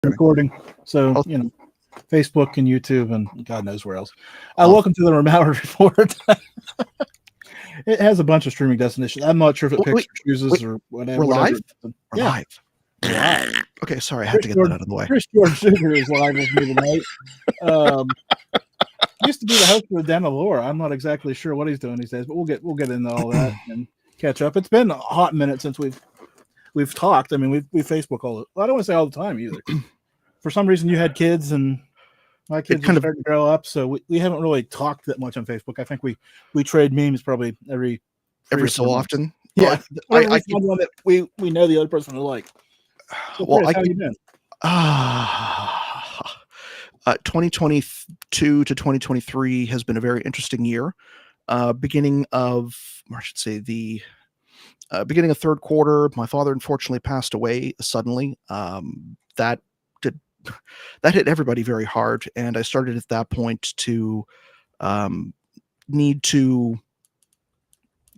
recording. So, Facebook and YouTube and God knows where else. Welcome to the Malliard Report. It has a bunch of streaming destinations. I'm not sure if it picks or chooses or whatever. We're live? We're live. Okay, sorry, I had to get that out of the way. Chris George Zuger is live with me tonight. Used to be the host of the Den of Lore. I'm not exactly sure what he's doing these days, but we'll get into all that and catch up. It's been a hot minute since we've talked. I mean, we Facebook all. I don't want to say all the time either. For some reason, you had kids, and my kids are starting to grow up, so we haven't really talked that much on Facebook. I think we trade memes probably every so often. Yeah, I find one that we know the other person will like. So well, Chris, how you been? 2022 to 2023 has been a very interesting year. Beginning of third quarter, my father unfortunately passed away suddenly. That hit everybody very hard, and I started at that point to need to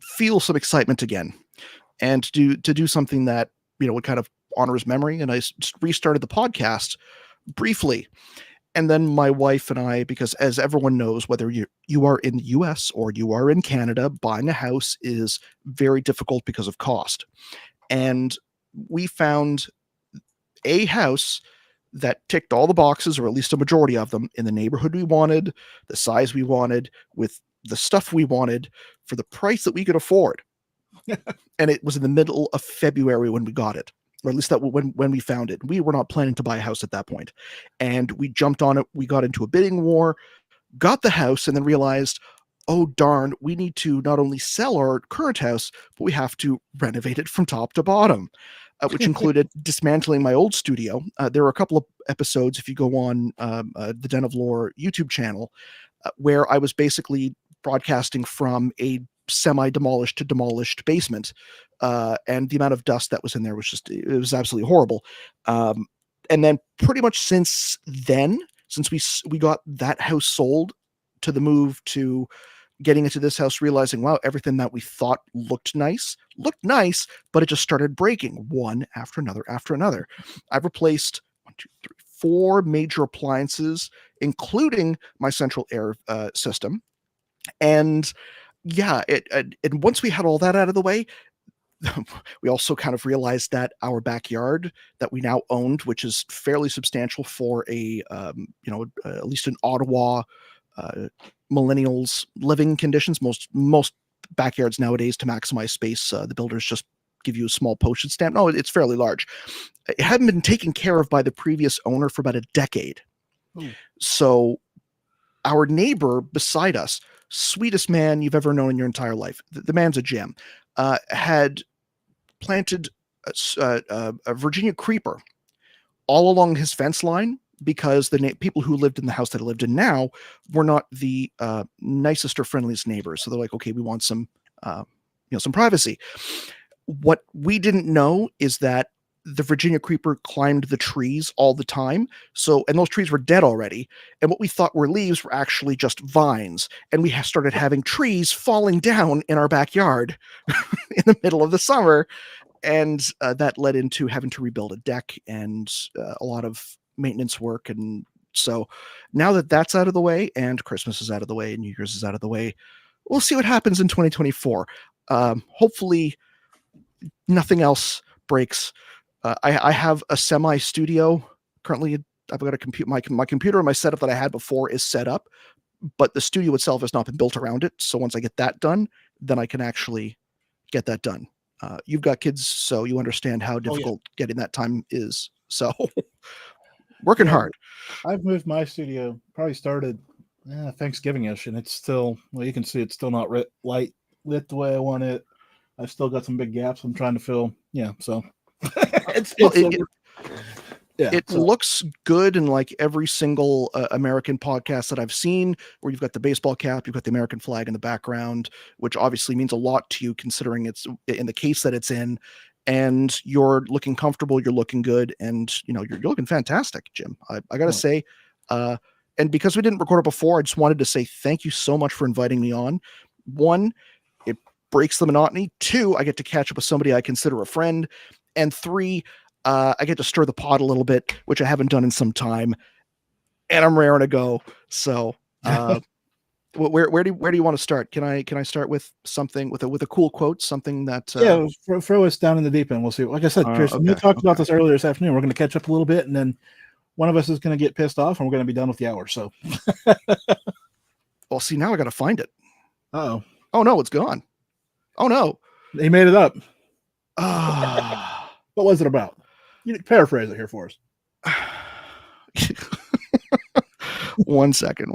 feel some excitement again, and to do something that would kind of honor his memory. And I restarted the podcast briefly. And then my wife and I, because as everyone knows, whether you are in the US or you are in Canada, buying a house is very difficult because of cost. And we found a house that ticked all the boxes, or at least a majority of them, in the neighborhood we wanted, the size we wanted, with the stuff we wanted, for the price that we could afford. And it was in the middle of February when we got it. Or at least that when we found it. We were not planning to buy a house at that point. And we jumped on it. We got into a bidding war, got the house, and then realized, oh, darn, we need to not only sell our current house, but we have to renovate it from top to bottom, which included dismantling my old studio. There were a couple of episodes, if you go on the Den of Lore YouTube channel, where I was basically broadcasting from a semi-demolished to demolished basement, and the amount of dust that was in there was it was absolutely horrible. And then pretty much since we got that house sold, to the move to getting into this house, realizing, wow, everything that we thought looked nice, but it just started breaking one after another. I've replaced 4 major appliances, including my central air system. And and once we had all that out of the way, we also kind of realized that our backyard that we now owned, which is fairly substantial for at least in Ottawa, millennials living conditions, most backyards nowadays, to maximize space, the builders just give you a small postage stamp. No, it's fairly large. It hadn't been taken care of by the previous owner for about a decade. Ooh. So our neighbor beside us, sweetest man you've ever known in your entire life, the man's a gem, had planted a Virginia creeper all along his fence line, because the people who lived in the house that I lived in now were not the nicest or friendliest neighbors. So they're like, okay, we want some privacy. What we didn't know is that the Virginia creeper climbed the trees all the time. And those trees were dead already. And what we thought were leaves were actually just vines. And we started having trees falling down in our backyard in the middle of the summer. And that led into having to rebuild a deck and a lot of maintenance work. And so now that that's out of the way, and Christmas is out of the way, and New Year's is out of the way, we'll see what happens in 2024. Hopefully nothing else breaks. I have a semi studio currently. I've got my computer and my setup that I had before is set up, but the studio itself has not been built around it. So once I get that done, then I can actually get that done. You've got kids, so you understand how difficult getting that time is. So working hard. I've moved my studio, probably started Thanksgiving-ish, and it's still, you can see it's still not lit the way I want it. I've still got some big gaps I'm trying to fill. So it looks good in like every single American podcast that I've seen, where you've got the baseball cap, you've got the American flag in the background, which obviously means a lot to you considering it's in the case that it's in, and you're looking comfortable, you're looking good, and you're looking fantastic, Jim. I gotta say, and because we didn't record it before, I just wanted to say thank you so much for inviting me on. 1, it breaks the monotony. 2, I get to catch up with somebody I consider a friend. And 3, I get to stir the pot a little bit, which I haven't done in some time, and I'm raring to go. So, where do you want to start? Can I start with something with a cool quote, something that throw us down in the deep end. We'll see. Like I said, Pearson, we talked about this earlier this afternoon. We're going to catch up a little bit, and then one of us is going to get pissed off, and we're going to be done with the hour. So, well, see, now I got to find it. Oh no, it's gone. Oh no, he made it up. What was it about? You paraphrase it here for us. One second.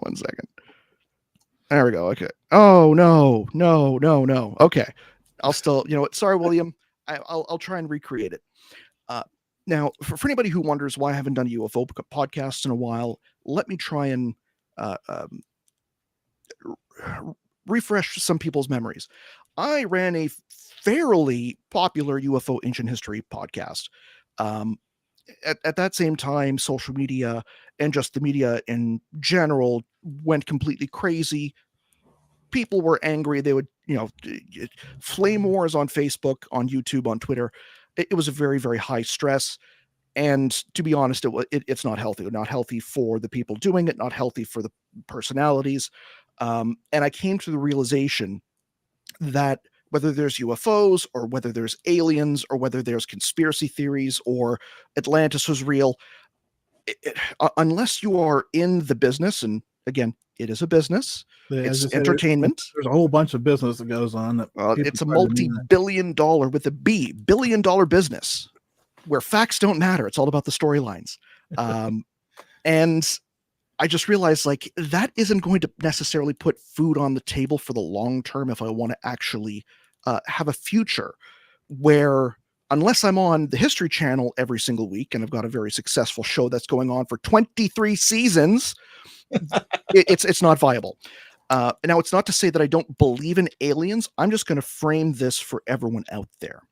There we go. Okay. Oh no. Okay. I'll still, sorry, William. I'll try and recreate it. Now, for anybody who wonders why I haven't done a UFO podcast in a while, let me try and refresh some people's memories. I ran a fairly popular UFO ancient history podcast. At that same time, social media and just the media in general went completely crazy. People were angry. They would, flame wars on Facebook, on YouTube, on Twitter. It was a very, very high stress. And to be honest, it's not healthy. Not healthy for the people doing it, not healthy for the personalities. And I came to the realization that whether there's UFOs or whether there's aliens or whether there's conspiracy theories or Atlantis was real, unless you are in the business, and again, it is a business, it's entertainment. There's a whole bunch of business that goes on. It's a multi-billion-dollar with a B, billion-dollar business where facts don't matter. It's all about the storylines. And I just realized that isn't going to necessarily put food on the table for the long term if I want to actually have a future where, unless I'm on the History Channel every single week, and I've got a very successful show that's going on for 23 seasons, it's not viable. Now, it's not to say that I don't believe in aliens. I'm just going to frame this for everyone out there.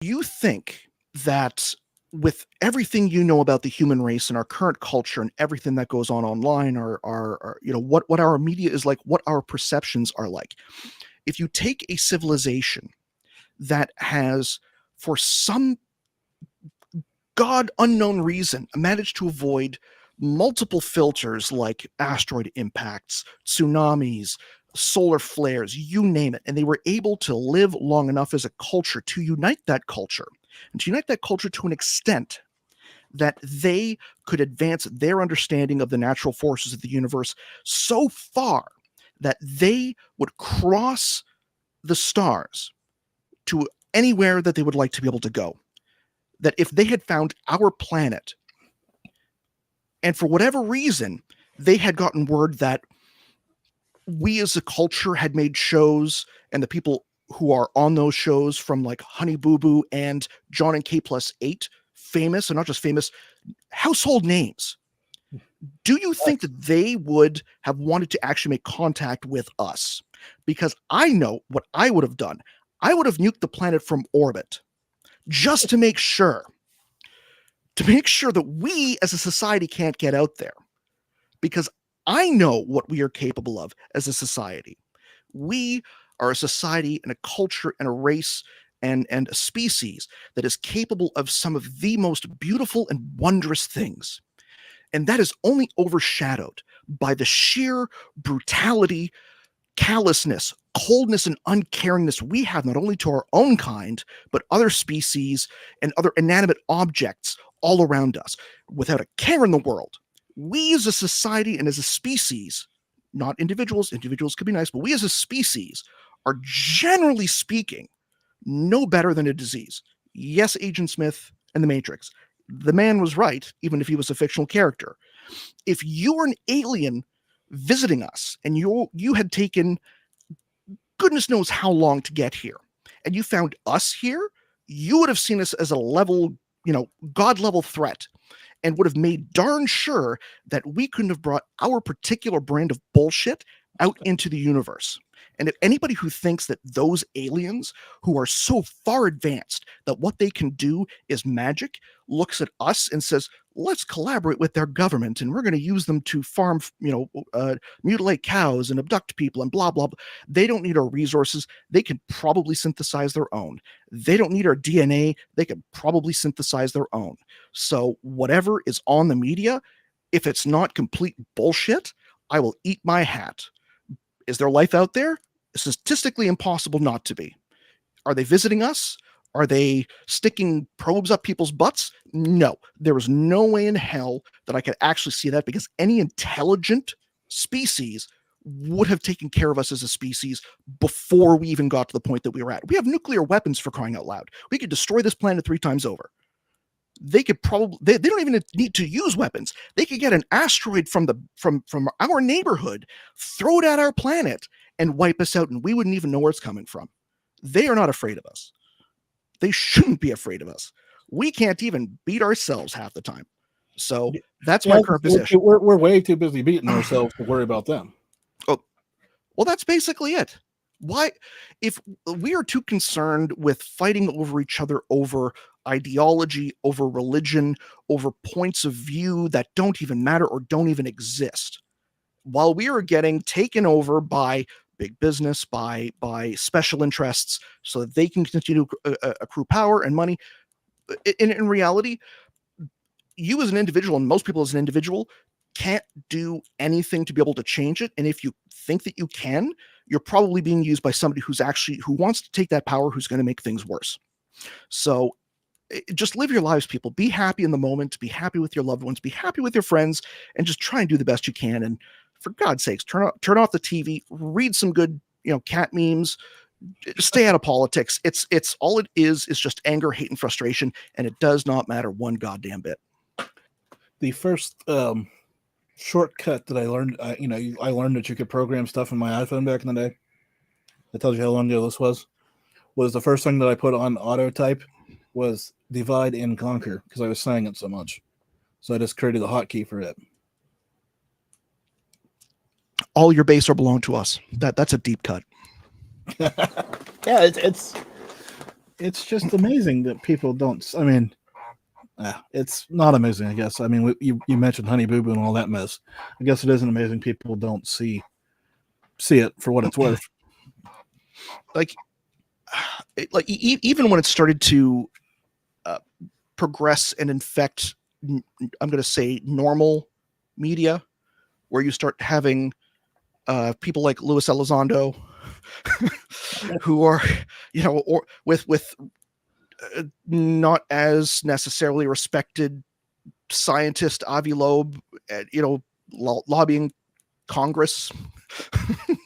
You think that with everything you know about the human race and our current culture and everything that goes on online, or what our media is like, what our perceptions are like, if you take a civilization that has, for some God unknown reason, managed to avoid multiple filters like asteroid impacts, tsunamis, solar flares, you name it, and they were able to live long enough as a culture to unite that culture, and to unite that culture to an extent that they could advance their understanding of the natural forces of the universe so far that they would cross the stars to anywhere that they would like to be able to go. That if they had found our planet, and for whatever reason, they had gotten word that we as a culture had made shows, and the people who are on those shows, from like Honey Boo Boo and John and K+8, famous, and not just famous, household names. Do you think that they would have wanted to actually make contact with us? Because I know what I would have done. I would have nuked the planet from orbit just to make sure that we as a society can't get out there. Because I know what we are capable of as a society. We are a society and a culture and a race and a species that is capable of some of the most beautiful and wondrous things. And that is only overshadowed by the sheer brutality, callousness, coldness, and uncaringness we have, not only to our own kind, but other species and other inanimate objects all around us, without a care in the world. We as a society and as a species, not individuals could be nice, but we as a species are, generally speaking, no better than a disease. Yes, Agent Smith and the Matrix. The man was right, even if he was a fictional character. If you were an alien visiting us and you had taken goodness knows how long to get here, and you found us here, you would have seen us as a level, God level threat, and would have made darn sure that we couldn't have brought our particular brand of bullshit out into the universe. And if anybody who thinks that those aliens who are so far advanced that what they can do is magic looks at us and says, let's collaborate with their government and we're going to use them to farm, mutilate cows and abduct people and blah, blah, blah. They don't need our resources. They can probably synthesize their own. They don't need our DNA. They can probably synthesize their own. So whatever is on the media, if it's not complete bullshit, I will eat my hat. Is there life out there? Statistically impossible not to be. Are they visiting us? Are they sticking probes up people's butts? No, there is no way in hell that I could actually see that, because any intelligent species would have taken care of us as a species before we even got to the point that we were at. We have nuclear weapons, for crying out loud. We could destroy this planet 3 times over. They could probably, they don't even need to use weapons. They could get an asteroid from our neighborhood, throw it at our planet, and wipe us out, and we wouldn't even know where it's coming from. They are not afraid of us. They shouldn't be afraid of us. We can't even beat ourselves half the time. So that's my current position. We're way too busy beating ourselves to worry about them. Oh, well, that's basically it. Why, if we are too concerned with fighting over each other over ideology, over religion, over points of view that don't even matter or don't even exist, while we are getting taken over by big business, by special interests, so that they can continue to accrue power and money, in reality, you as an individual, and most people as an individual, can't do anything to be able to change it. And if you think that you can, you're probably being used by somebody who wants to take that power, who's going to make things worse. So just live your lives, people. Be happy in the moment, be happy with your loved ones, be happy with your friends, and just try and do the best you can. And for God's sakes, turn off the TV, read some good, cat memes, stay out of politics. It's all it is just anger, hate, and frustration. And it does not matter one goddamn bit. The first shortcut that I learned, I learned that you could program stuff in my iPhone back in the day. That tells you how long ago this was the first thing that I put on auto type was divide and conquer, because I was saying it so much. So I just created a hotkey for it. All your base are belong to us. That's a deep cut. Yeah, it's just amazing that people don't. I mean, it's not amazing, I guess. I mean, you mentioned Honey Boo Boo and all that mess. I guess it isn't amazing people don't see it for what it's worth. Like even when it started to progress and infect, I'm going to say, normal media, where you start having people like Luis Elizondo, who are, or with not as necessarily respected scientist Avi Loeb, lobbying Congress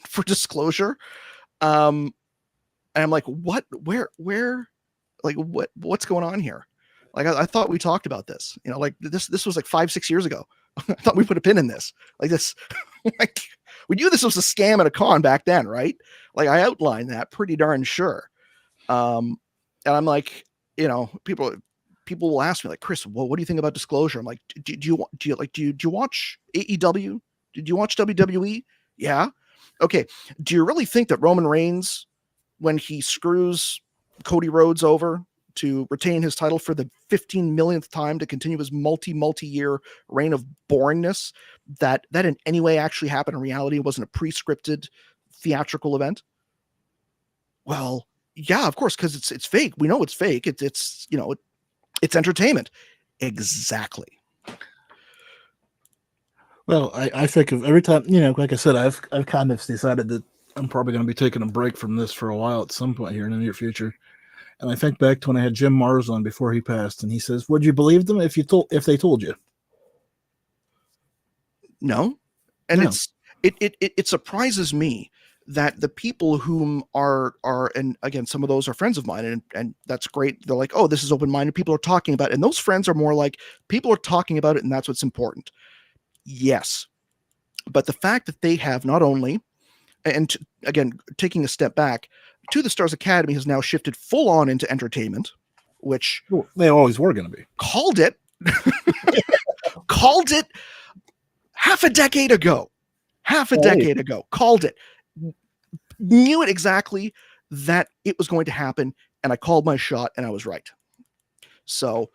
for disclosure. And I'm like, what's going on here? Like, I thought we talked about this, this was like 5-6 years ago. I thought we put a pin in this, like this, like we knew this was a scam and a con back then, right? Like I outlined that pretty darn sure. And I'm like, people will ask me like, Chris, what do you think about disclosure? I'm like, do you watch AEW? Did you watch WWE? Yeah. Okay. Do you really think that Roman Reigns, when he screws Cody Rhodes over to retain his title for the 15 millionth time to continue his multi-year reign of boringness, that in any way actually happened in reality? It wasn't a pre-scripted theatrical event? Well, yeah, of course, because it's fake. We know it's fake. It's entertainment. Exactly. Well, I think of every time, like I said, I've kind of decided that I'm probably going to be taking a break from this for a while at some point here in the near future. And I think back to when I had Jim Mars on before he passed, and he says, "Would you believe them if they told you?" No, and no. It surprises me that the people whom are, and again, some of those are friends of mine, and that's great. They're like, oh, this is open-minded. People are talking about it. And those friends are more like, people are talking about it, and that's what's important. Yes. But the fact that they have not only, and again, taking a step back, To the Stars Academy has now shifted full on into entertainment, which they always were going to be. Called it half a decade ago. Called it. knew it exactly that it was going to happen, and I called my shot, and I was right. So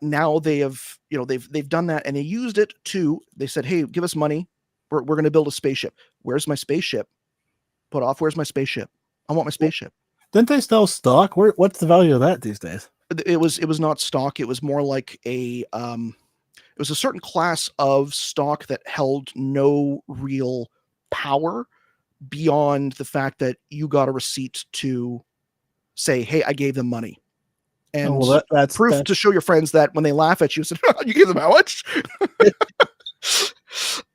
now they've done that, and they used it to. They said, "Hey, give us money. We're going to build a spaceship. Where's my spaceship? Put off. Where's my spaceship? I want my spaceship." Didn't they sell stock? What's the value of that these days? It was not stock. It was more like it was a certain class of stock that held no real power beyond the fact that you got a receipt to say, "Hey, I gave them money." And that's proof to show your friends that when they laugh at you, said, "You gave them how much?"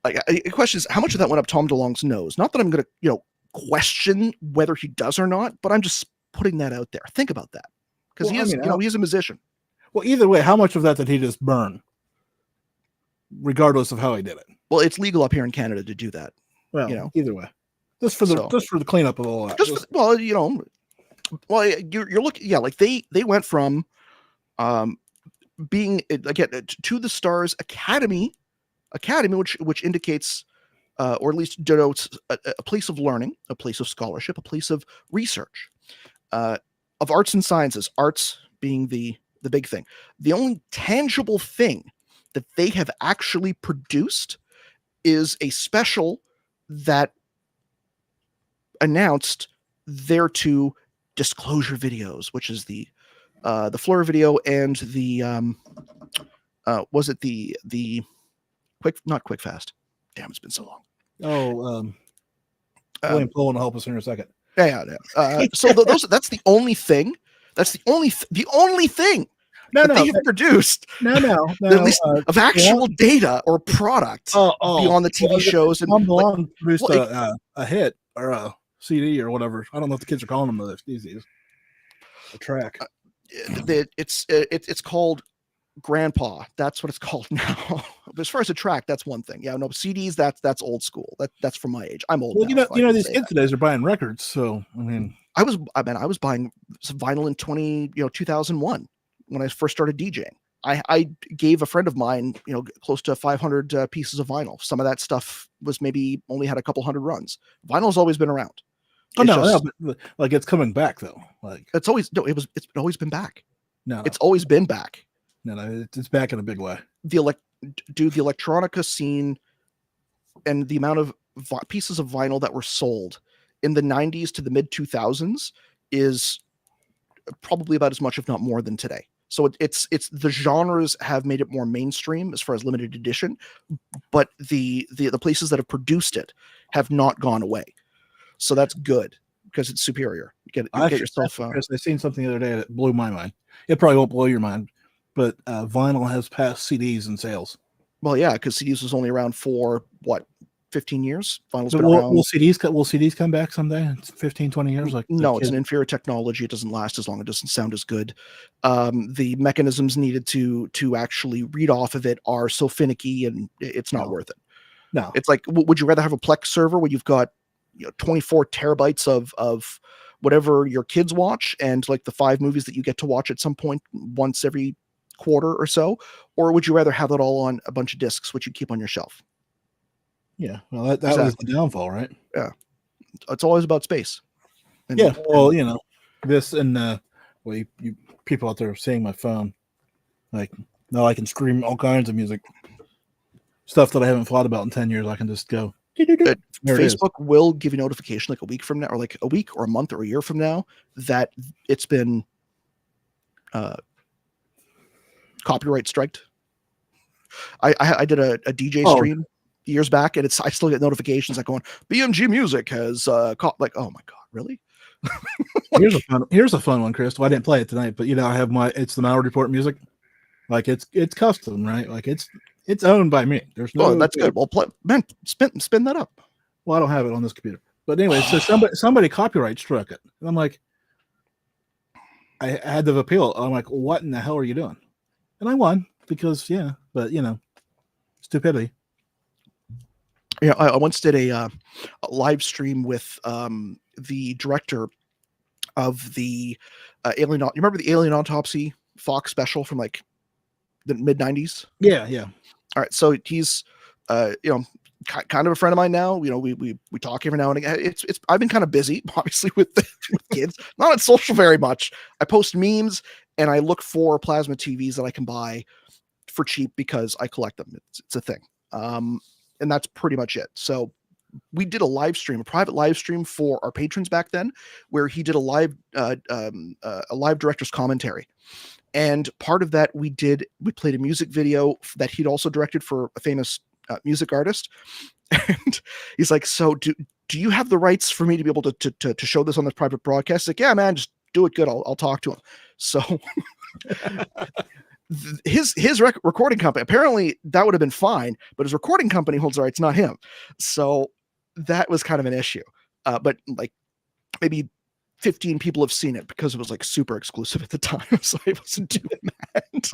Like, the question is, how much of that went up Tom DeLonge's nose? Not that I'm going to, question whether he does or not, but I'm just putting that out there. Think about that, because he's a musician. Well, either way, how much of that did he just burn? Regardless of how he did it. Well, it's legal up here in Canada to do that. Well, either way, just for the cleanup of all that. You're looking, like they went from being, again, to the Stars Academy, which indicates or at least denotes a place of learning, a place of scholarship, a place of research, of arts and sciences, arts being the big thing. The only tangible thing that they have actually produced is a special that announced their two disclosure videos, which is the Fleur video and the was it the not quick fast? Damn, it's been so long. William Poland will help us in a second. Yeah. So that's the only thing. That's the only thing they have produced. No. At least of actual data or product beyond the TV shows. And Tom DeLonge produced a hit or a CD or whatever. I don't know if the kids are calling them these days. A track. It's called Grandpa. That's what it's called now. As far as a track, that's one thing. Yeah, no, CDs, that's old school. That's from my age. I'm old. Well, now, these kids today are buying records. So I mean, I was buying vinyl in 2001 when I first started DJing. I gave a friend of mine, close to 500 pieces of vinyl. Some of that stuff was maybe only had a couple hundred runs. Vinyl's always been around. But like it's coming back though. Like it's always always been back. No, it's always been back. No, it's back in a big way. The electronica scene and the amount of pieces of vinyl that were sold in the 90s to the mid 2000s is probably about as much, if not more, than today. So it's the genres have made it more mainstream as far as limited edition, but the places that have produced it have not gone away. So that's good because it's superior. Get yourself. I seen something the other day that blew my mind. It probably won't blow your mind, but vinyl has passed CDs in sales. Well, yeah, because CDs was only around for 15 years. Vinyl's been around. Will CDs come back someday? It's 15, 20 years. No, it's an inferior technology. It doesn't last as long. It doesn't sound as good. The mechanisms needed to actually read off of it are so finicky, and it's not worth it. No, it's like, would you rather have a Plex server where you've got 24 terabytes of whatever your kids watch and like the 5 movies that you get to watch at some point once every quarter or so, or would you rather have it all on a bunch of discs which you keep on your shelf? Yeah, well, that was the downfall, right? Yeah, it's always about space. This and you people out there seeing my phone, like now I can stream all kinds of music, stuff that I haven't thought about in 10 years. I can just go. Facebook will give you notification like a week from now, or like a week or a month or a year from now, that it's been copyright striked. I did a DJ stream years back, and I still get notifications like going, BMG Music has like, oh my god, really? Here's a fun one, Chris. Well, I didn't play it tonight, but I have it's the Malliard Report music. Like it's custom, right? Like it's owned by me. There's no. Oh, that's good. Well, spin that up. Well, I don't have it on this computer, but anyway, so somebody copyright struck it, and I'm like, I had to appeal. I'm like, what in the hell are you doing? And I won because but stupidity. Yeah, I once did a live stream with the director of the Alien. You remember the Alien Autopsy Fox special from like the mid 90s? Yeah. All right, so he's kind of a friend of mine now. We talk every now and again. It's I've been kind of busy, obviously, with kids. Not on social very much. I post memes and I look for plasma TVs that I can buy for cheap because I collect them. It's a thing. And that's pretty much it. So we did a private live stream for our patrons back then, where he did a live director's commentary. And part of that we played a music video that he'd also directed for a famous music artist. And he's like, so do you have the rights for me to be able to show this on this private broadcast? He's like, yeah, man, just do it good. I'll talk to him. So his recording company, apparently that would have been fine, but his recording company holds the rights, not him. So that was kind of an issue. But like maybe 15 people have seen it because it was like super exclusive at the time. So I wasn't doing that.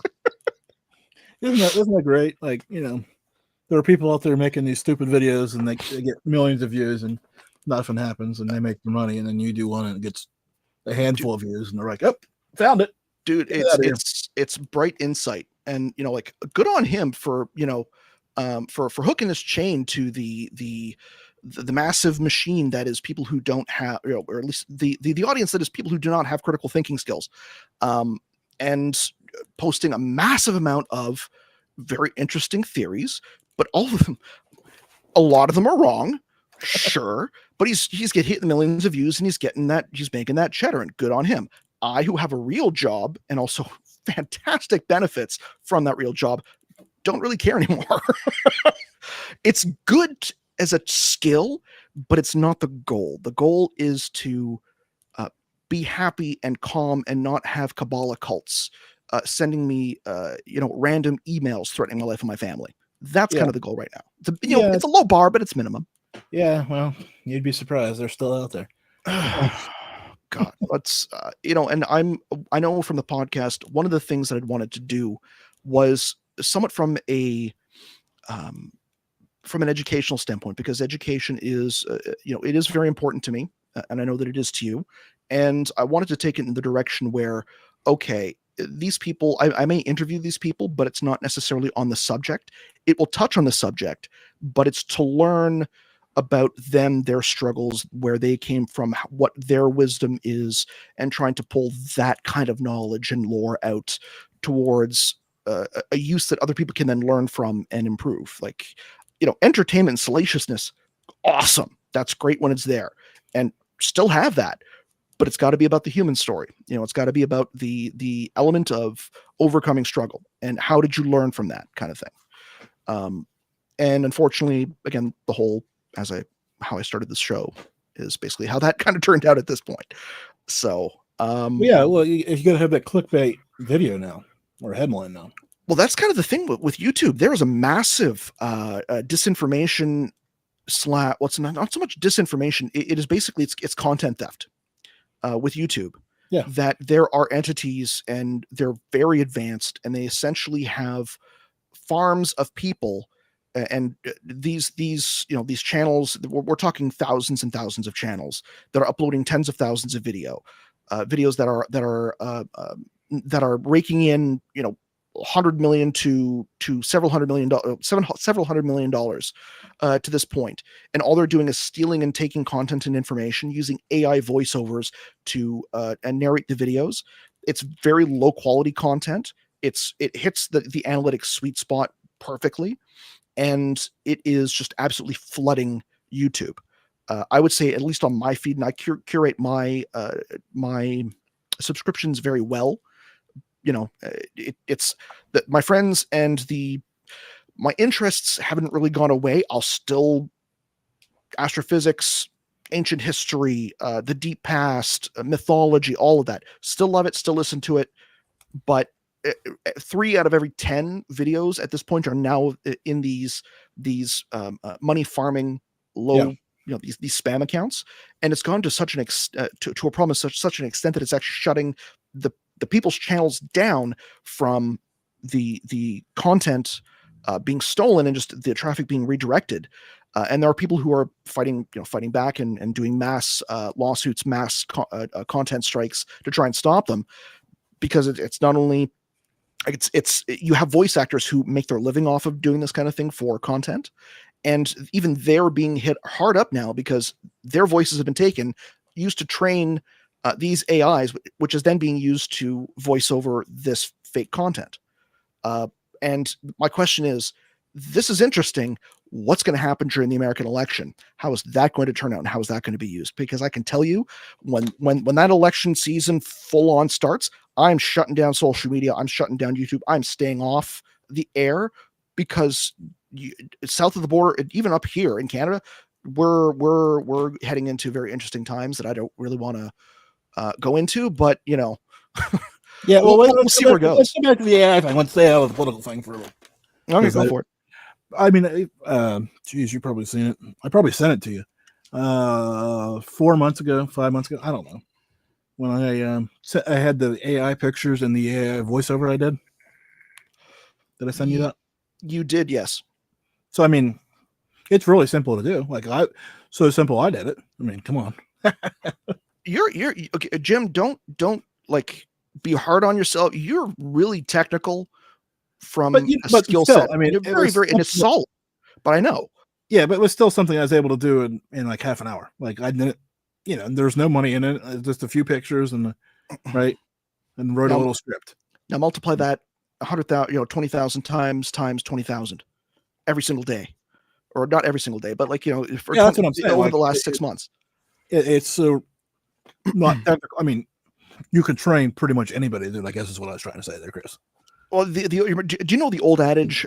Isn't that great? Like, there are people out there making these stupid videos and they get millions of views and nothing happens and they make their money, and then you do one and it gets a handful of views and they're like, oh, found it. Dude, it's bright insight. And like, good on him for for hooking this chain to the massive machine that is people who don't have, or at least the audience that is people who do not have critical thinking skills, and posting a massive amount of very interesting theories, but a lot of them are wrong, sure, but he's getting millions of views and he's making that cheddar, and good on him. I, who have a real job and also fantastic benefits from that real job, don't really care anymore. It's good as a skill, but it's not the goal. The goal is to be happy and calm and not have Kabbalah cults sending me random emails threatening my life and my family. That's kind of the goal right now. It's a low bar, but it's minimum. Yeah, well, you'd be surprised. They're still out there. God, let's and I know from the podcast, one of the things that I'd wanted to do was somewhat from an educational standpoint, because education is it is very important to me, and I know that it is to you, and I wanted to take it in the direction where, okay, these people, I may interview these people, but it's not necessarily on the subject. It will touch on the subject, but it's to learn about them, their struggles, where they came from, what their wisdom is, and trying to pull that kind of knowledge and lore out towards a use that other people can then learn from and improve. Like, entertainment and salaciousness, awesome. That's great when it's there, and still have that. But it's got to be about the human story. It's got to be about the element of overcoming struggle and how did you learn from that kind of thing. And unfortunately, again, the whole how I started this show is basically how that kind of turned out at this point. So yeah, well, you got to have that clickbait video now, or headline now. Well, that's kind of the thing with YouTube. There is a massive disinformation what's not so much disinformation. It is basically it's content theft with YouTube. Yeah, that there are entities and they're very advanced, and they essentially have farms of people. And these channels, we're talking thousands and thousands of channels that are uploading tens of thousands of videos that are raking in $100 million to several $100 million, several $100 million to this point, and all they're doing is stealing and taking content and information using AI voiceovers to and narrate the videos. It's very low quality content. It hits the analytics sweet spot perfectly. And it is just absolutely flooding YouTube. I would say, at least on my feed, and I curate my subscriptions very well. It's that my friends and my interests haven't really gone away. I'll still astrophysics, ancient history, the deep past, mythology, all of that. Still love it. Still listen to it, but 3 out of every 10 videos at this point are now in these money farming low, these spam accounts, and it's gone to such an to a problem such an extent that it's actually shutting the people's channels down from the content being stolen and just the traffic being redirected. And there are people who are fighting back and doing mass lawsuits, mass content strikes to try and stop them, because it's not only you have voice actors who make their living off of doing this kind of thing for content, And even they're being hit hard up now because their voices have been taken, used to train these AIs, which is then being used to voice over this fake content. And my question is, this is interesting. What's going to happen during the American election? How is that going to turn out, and how is that going to be used? Because I can tell you, when that election season full on starts, I'm shutting down social media. I'm shutting down YouTube. I'm staying off the air because south of the border, even up here in Canada, we're heading into very interesting times that I don't really want to go into. But yeah, we'll see where it goes. Let's go back to the AI thing. Let's stay out of the political thing for a little. Okay, go for it. I mean, geez, you've probably seen it. I probably sent it to you 4 months ago, 5 months ago. I don't know. When I had the AI pictures and the AI voiceover I did. Did I send you that? You did, yes. So, I mean, it's really simple to do. So simple I did it. I mean, come on. You're okay, Jim, don't like be hard on yourself. You're really technical from a skill set. I mean, you're very and it's solid, but I know. Yeah, but it was still something I was able to do in like half an hour. Like I didn't, there's no money in it. Just a few pictures and right. And wrote a little script. Now multiply that 100,000, 20,000 times 20,000 every single day, or not every single day, but like, for that's what I'm saying. Over the last 6 months. It's so not technical. I mean, you can train pretty much anybody, dude. I guess is what I was trying to say there, Chris. Well, do you know the old adage?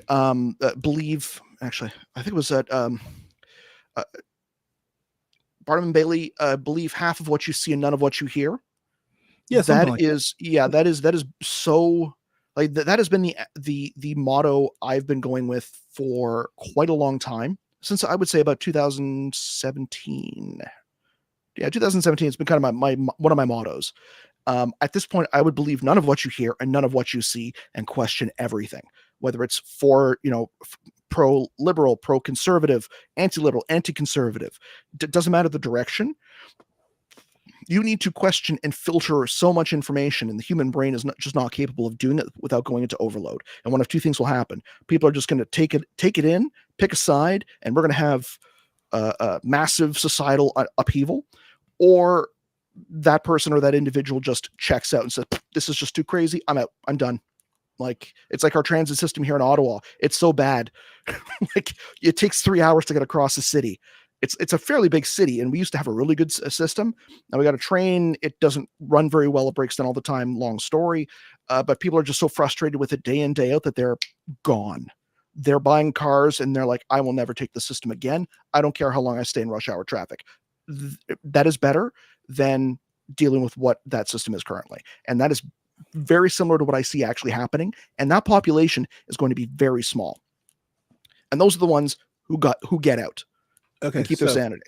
Believe, actually, I think it was that Barnum and Bailey. Believe half of what you see and none of what you hear. Yeah, that is so. Like that has been the motto I've been going with for quite a long time, since I would say about 2017. Yeah, 2017 has been kind of my one of my mottos. At this point, I would believe none of what you hear and none of what you see, and question everything, whether it's for pro-liberal, pro-conservative, anti-liberal, anti-conservative. Doesn't matter the direction. You need to question and filter so much information, and the human brain is not capable of doing it without going into overload. And one of two things will happen: people are just going to take it in, pick a side, and we're going to have a massive societal upheaval, or that person or that individual just checks out and says, "This is just too crazy. I'm out. I'm done." Like, it's like our transit system here in Ottawa. It's so bad. Like, it takes 3 hours to get across the city. It's a fairly big city, and we used to have a really good system. Now we got a train. It doesn't run very well. It breaks down all the time. Long story. But people are just so frustrated with it day in, day out that they're gone. They're buying cars and they're like, I will never take the system again. I don't care how long I stay in rush hour traffic. That is better than dealing with what that system is currently. And that is very similar to what I see actually happening. And that population is going to be very small. And those are the ones who get out. Okay, and keep their sanity.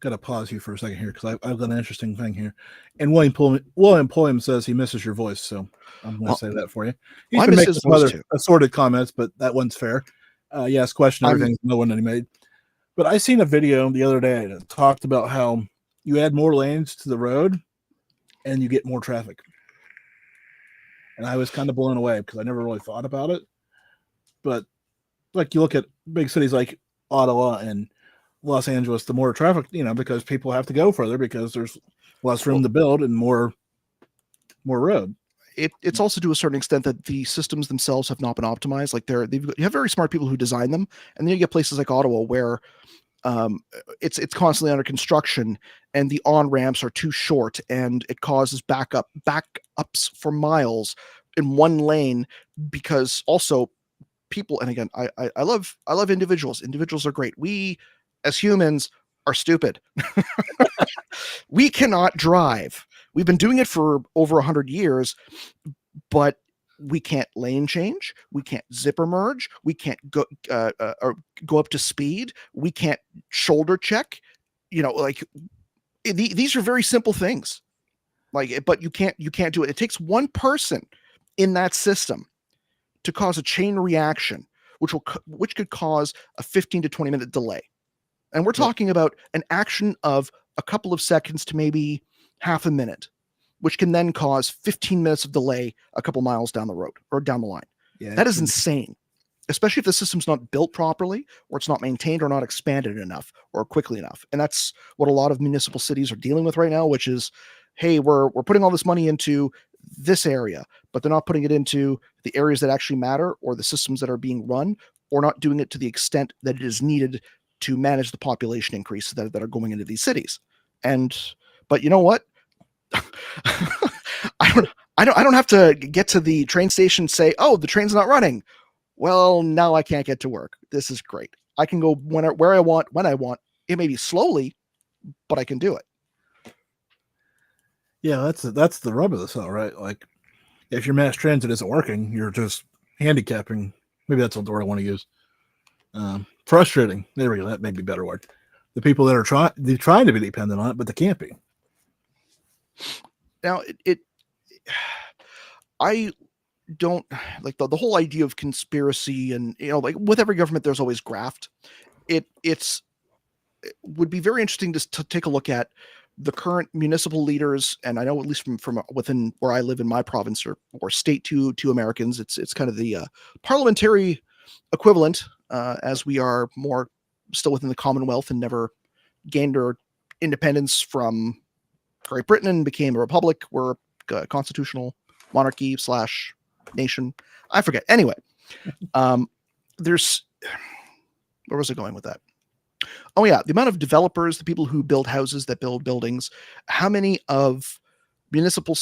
Got to pause you for a second here because I've got an interesting thing here. And William Pulliam says he misses your voice, so I'm going to say that for you. He's been making some other assorted comments, but that one's fair. Yes, question everything, no one that he made. But I seen a video the other day that talked about how you add more lanes to the road and you get more traffic. And I was kind of blown away because I never really thought about it. But like you look at big cities like Ottawa and Los Angeles, the more traffic, because people have to go further because there's less room to build and more road. It's also to a certain extent that the systems themselves have not been optimized. Like you have very smart people who design them, and then you get places like Ottawa where it's constantly under construction and the on ramps are too short, and it causes backups for miles in one lane because also people, and again, I love individuals. Individuals are great. We as humans are stupid. We cannot drive. We've been doing it for over 100 years, but we can't lane change. We can't zipper merge. We can't go up to speed. We can't shoulder check. These are very simple things. But you can't do it. It takes one person in that system to cause a chain reaction, which could cause a 15 to 20 minute delay. And we're talking about an action of a couple of seconds to maybe half a minute, which can then cause 15 minutes of delay a couple miles down the road or down the line. Yeah, that is insane. especially if the system's not built properly, or it's not maintained, or not expanded enough or quickly enough. And that's what a lot of municipal cities are dealing with right now, which is, hey, we're putting all this money into this area, but they're not putting it into the areas that actually matter, or the systems that are being run, or not doing it to the extent that it is needed to manage the population increases that are going into these cities. But you know what? I don't have to get to the train station and say, oh, the train's not running. Well, now I can't get to work. This is great. I can go where I want, when I want. It may be slowly, but I can do it. Yeah, that's the rub of this, all right. Like, if your mass transit isn't working, you're just handicapping. Maybe that's the word I want to use. Frustrating. There we go. That may be a better word. The people that are trying to be dependent on it, but they can't be. Now, I don't like the whole idea of conspiracy, and like with every government, there's always graft. It would be very interesting to take a look at the current municipal leaders, and I know at least from within where I live in my province, or state to Americans, it's kind of the parliamentary equivalent, as we are more still within the Commonwealth and never gained our independence from Great Britain and became a republic. We're a constitutional monarchy / nation. I forget. Anyway, there's, where was I going with that? Oh yeah, the amount of developers, the people who build houses, that build buildings, how many of municipal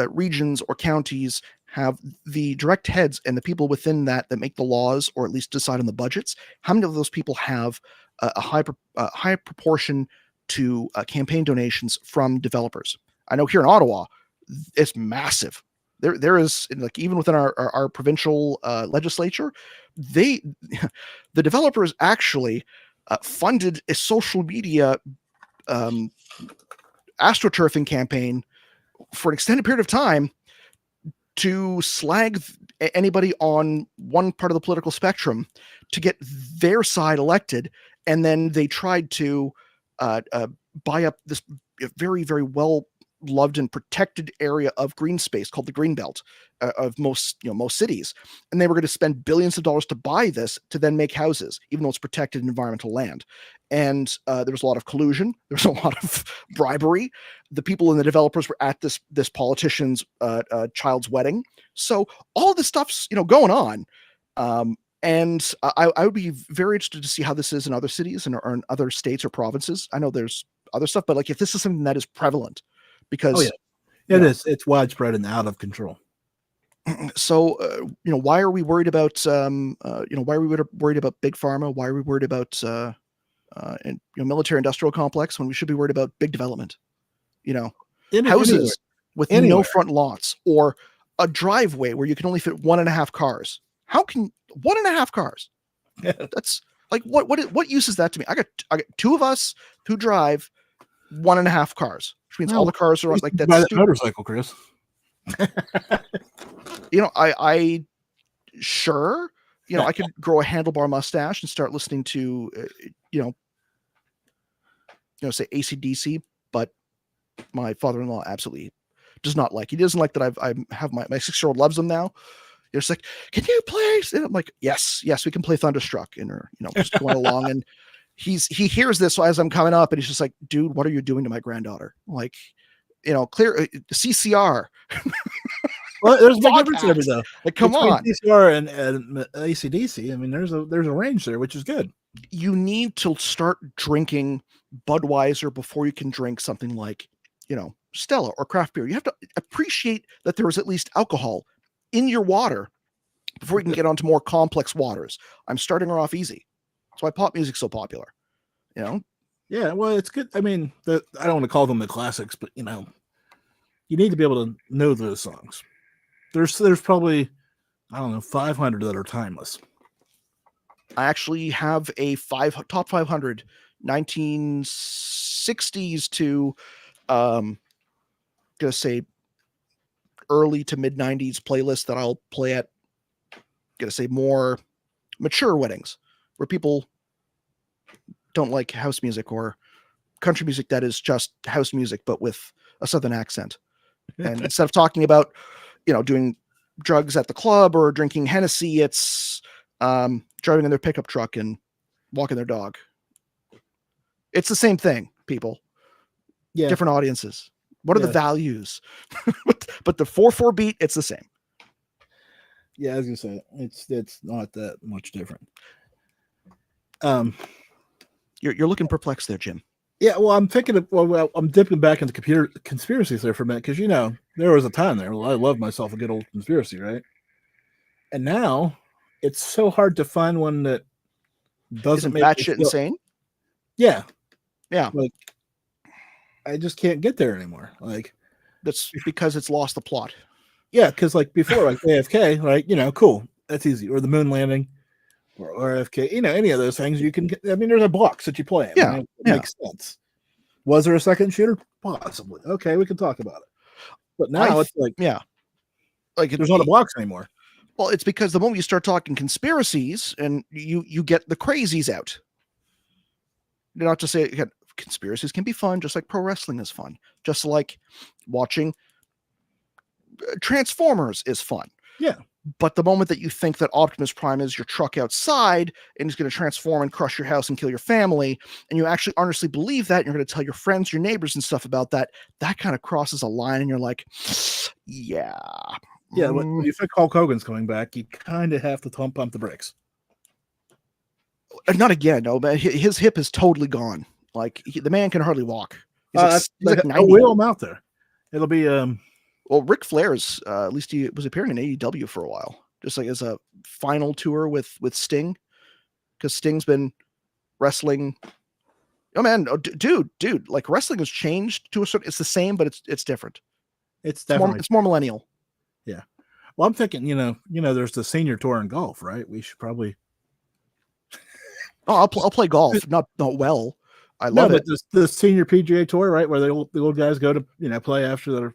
regions or counties have the direct heads and the people within that make the laws, or at least decide on the budgets? How many of those people have a high proportion to campaign donations from developers? I know here in Ottawa, it's massive. There is, like, even within our provincial legislature, the developers actually funded a social media astroturfing campaign for an extended period of time to slag anybody on one part of the political spectrum to get their side elected. And then they tried to buy up this very, very well loved and protected area of green space called the green belt of most cities, and they were going to spend billions of dollars to buy this to then make houses, even though it's protected environmental land. And there was a lot of collusion, there was a lot of bribery. The people and the developers were at this politician's child's wedding, so all of this stuff's going on. And I would be very interested to see how this is in other cities or in other states or provinces. I know there's other stuff, but like if this is something that is prevalent, because it is. It's widespread and out of control. So, why are we worried about, why are we worried about big pharma? Why are we worried about, military industrial complex when we should be worried about big development? Houses with no front lots, or a driveway where you can only fit 1.5 cars. How can 1.5 cars? That's like, what use is that to me? I got 2 of us who drive 1.5 cars, which means all the cars are like that. Motorcycle, Chris. I sure, I could grow a handlebar mustache and start listening to, say AC/DC, but my father-in-law absolutely does not like. He doesn't like that I have my 6-year-old loves them now. It's like, can you play? And I'm like, yes, we can play Thunderstruck, and just going along. And he hears this as I'm coming up, and he's just like, dude, what are you doing to my granddaughter? Like, clear CCR. Well, there's a big difference there, though. Like, come on, CCR and AC/DC. I mean, there's a range there, which is good. You need to start drinking Budweiser before you can drink something like, Stella or craft beer. You have to appreciate that there is at least alcohol in your water before you can get onto more complex waters. I'm starting her off easy. That's why pop music's so popular. Yeah, well, it's good. I mean, I don't want to call them the classics, but you need to be able to know those songs. There's probably, I don't know, 500 that are timeless. I actually have a top 500 1960s to gonna say early to mid 90s playlist that I'll play at, gonna say, more mature weddings where people don't like house music or country music that is just house music but with a southern accent. And instead of talking about doing drugs at the club or drinking Hennessy, it's driving in their pickup truck and walking their dog. It's the same thing, people. Yeah. Different audiences. What are the values? but the 4/4 beat, it's the same. Yeah, I was gonna say it's not that much different. You're looking perplexed there, Jim. Yeah, well, I'm thinking of I'm dipping back into computer conspiracies there for a minute because there was a time there. Well, I love myself a good old conspiracy, right? And now it's so hard to find one that doesn't make batshit insane. Yeah, yeah. Like I just can't get there anymore. Like that's because it's lost the plot. Yeah, because like before, like AFK, like cool, that's easy, or the moon landing, or RFK, any of those things you can get. I mean, there's a box that you play in. Yeah, right? It makes sense. Was there a second shooter? Possibly. Okay, we can talk about it. But now it's like, like there's not a box anymore. Well, it's because the moment you start talking conspiracies and you get the crazies out. Not to say conspiracies can be fun, just like pro wrestling is fun, just like watching Transformers is fun. Yeah. But the moment that you think that Optimus Prime is your truck outside and he's going to transform and crush your house and kill your family, and you actually honestly believe that, and you're going to tell your friends, your neighbors and stuff about that, that kind of crosses a line and you're like, yeah. Yeah, when you think Hulk Hogan's coming back, you kind of have to pump the brakes. Not again, no, but his hip is totally gone. Like, the man can hardly walk. He's like I'll wheel him out there. It'll be well, Ric Flair's at least he was appearing in AEW for a while, just like as a final tour with Sting, because Sting's been wrestling. Oh man, dude, like wrestling has changed to a certain. It's the same, but it's different. It's definitely it's more millennial. Yeah. Well, I'm thinking, there's the senior tour in golf, right? We should probably. Oh, I'll play golf, not well. I love it. But the senior PGA tour, right, where the old guys go to play after they're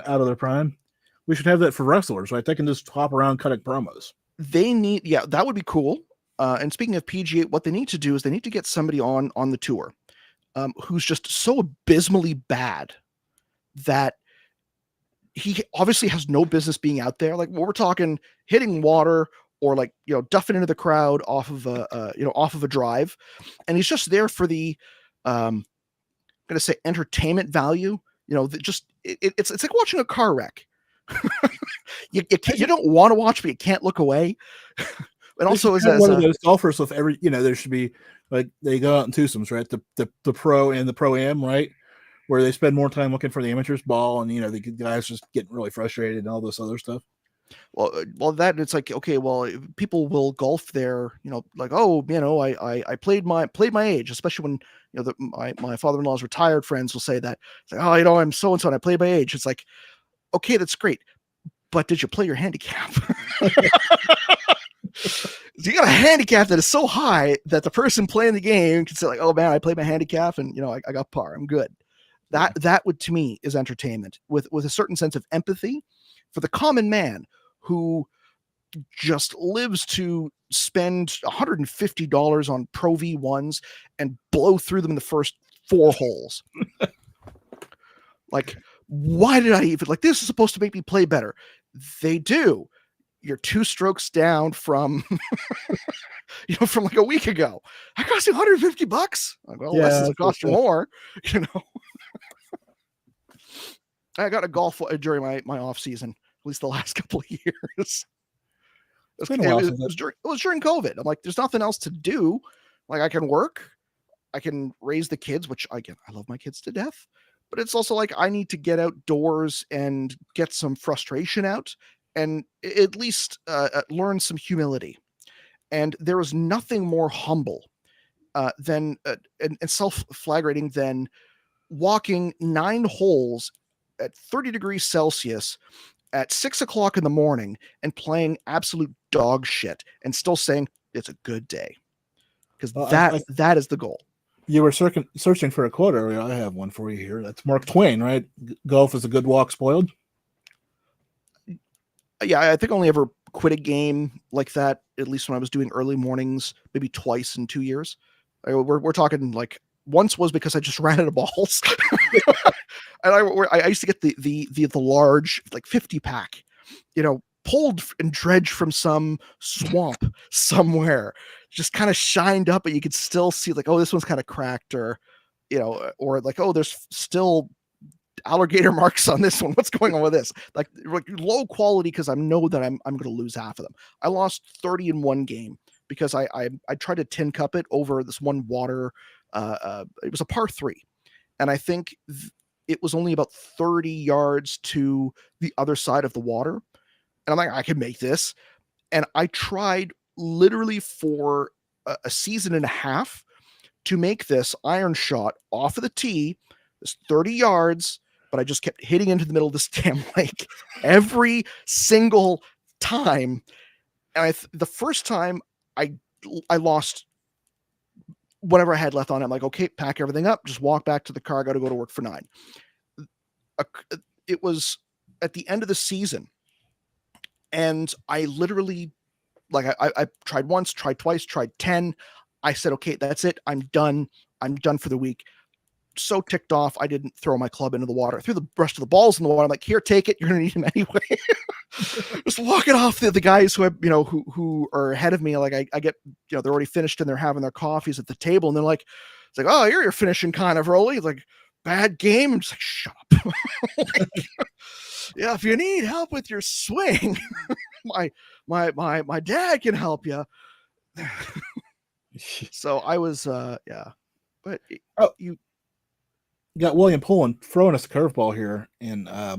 out of their prime. We should have that for wrestlers, right? They can just hop around cutting promos. They need, that would be cool. And speaking of PGA, what they need to do is they need to get somebody on the tour, who's just so abysmally bad that he obviously has no business being out there. Like, we're talking hitting water or like, duffing into the crowd off of a drive. And he's just there for the, I'm going to say entertainment value. It's like watching a car wreck. you don't want to watch, but you can't look away. And also as one of those golfers with every, there should be like, they go out in twosomes, right? The pro and the pro-am, right? Where they spend more time looking for the amateur's ball, and the guys just getting really frustrated and all this other stuff. Well, that it's like, okay, well, people will golf there, like, oh, I played my age, especially when my father-in-law's retired friends will say that, it's like, oh, I'm so and so, and I played my age. It's like, okay, that's great, but did you play your handicap? So you got a handicap that is so high that the person playing the game can say like, oh man, I played my handicap and I got par, I'm good. That would, to me, is entertainment with a certain sense of empathy for the common man who just lives to spend $150 on Pro V1s and blow through them in the first 4 holes. Like, why did I even, like, this is supposed to make me play better. They do. You're 2 strokes down from, from like a week ago. I cost you $150. Like, well, lessons will cost you more, I got a golf during my off season, at least the last couple of years. It was during COVID. I'm like, there's nothing else to do. Like, I can work, I can raise the kids, which I love my kids to death, but it's also like I need to get outdoors and get some frustration out and at least learn some humility. And there is nothing more humble than and self-flagrating than walking 9 holes at 30 degrees Celsius at 6 o'clock in the morning and playing absolute dog shit and still saying it's a good day. Because that is the goal. You were searching for a quote earlier. I have one for you here. That's Mark Twain, right? Golf is a good walk spoiled. Yeah, I think I only ever quit a game like that, at least when I was doing early mornings, maybe twice in 2 years. We're talking like once was because I just ran out of balls. And I used to get the large, like 50 pack, pulled and dredged from some swamp somewhere, just kind of shined up, but you could still see like, oh, this one's kind of cracked, or or like, oh, there's still alligator marks on this one. What's going on with this? Like low quality, because I know that I'm going to lose half of them. I lost 30 in one game because I tried to tin cup it over this one water. It was a par 3, and I think it was only about 30 yards to the other side of the water. And I'm like, I can make this. And I tried literally for a season and a half to make this iron shot off of the tee, this 30 yards, but I just kept hitting into the middle of this damn lake every single time. And the first time I lost whatever I had left on it. I'm like, okay, pack everything up, just walk back to the car. I got to go to work for 9. It was at the end of the season. And I literally, like, I tried once, tried twice, tried 10. I said, okay, that's it. I'm done. I'm done for the week. So ticked off, I didn't throw my club into the water. I threw the rest of the balls in the water. I'm like, here, take it. You're going to need them anyway. Just walking off the guys who, who are ahead of me. Like I get, they're already finished and they're having their coffees at the table. And they're like, it's like, oh, you're finishing kind of early. It's like, bad game. I'm just like, shut up. Like, yeah, if you need help with your swing, my dad can help you. So I was, yeah, but you got William Pullen throwing us a curveball here, and I